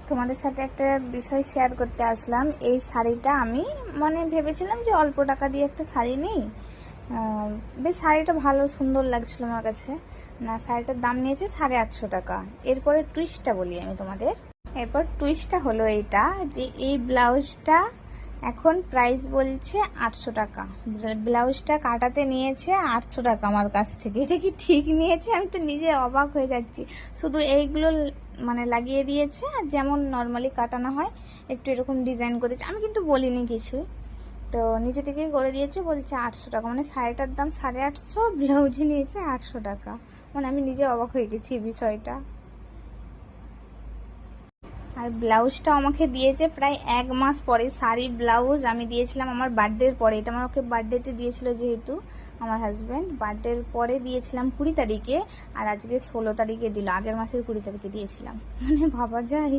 তোমাদের সাথে একটা বিষয় শেয়ার করতে আসলাম। এই শাড়িটা আমি ভেবেছিলাম যে অল্প টাকা দিয়ে একটা শাড়ি নিই, বেশ শাড়িটা ভালো সুন্দর লাগছিল আমার কাছে। না, শাড়িটার দাম নিয়েছে 850 টাকা। এরপরে টুইস্টটা বলি আমি তোমাদের। এরপর টুইস্টটা হলো এইটা, যে এই ব্লাউজটা এখন প্রাইস বলছে 800 টাকা। ব্লাউজটা কাটাতে নিয়েছে 800 টাকা আমার কাছ থেকে। এটা কি ঠিক নিয়েছে? আমি তো নিজে অবাক হয়ে যাচ্ছি। শুধু এইগুলো লাগিয়ে দিয়েছে, আর যেমন নর্মালি কাটানো হয় একটু এরকম ডিজাইন করে দিয়েছে। আমি কিন্তু বলিনি কিছু, তো নিজে থেকেই করে দিয়েছে। বলছে 800 টাকা, শাড়িটার দাম 850, ব্লাউজই নিয়েছে 800 টাকা। আমি নিজে অবাক হয়ে গেছি বিষয়টা। আর ব্লাউজটা আমাকে দিয়েছে প্রায় 1 মাস পরে। শাড়ি ব্লাউজ আমি দিয়েছিলাম আমার বার্থডের পরে। এটা আমাকে বার্থডেতে দিয়েছিল, যেহেতু আমার হাজব্যান্ড বার্থডের পরে দিয়েছিলাম 20 তারিখে, আর আজকে 16 তারিখে দিল। আগের মাসের 20 তারিখে দিয়েছিলাম। ভাবা যায়।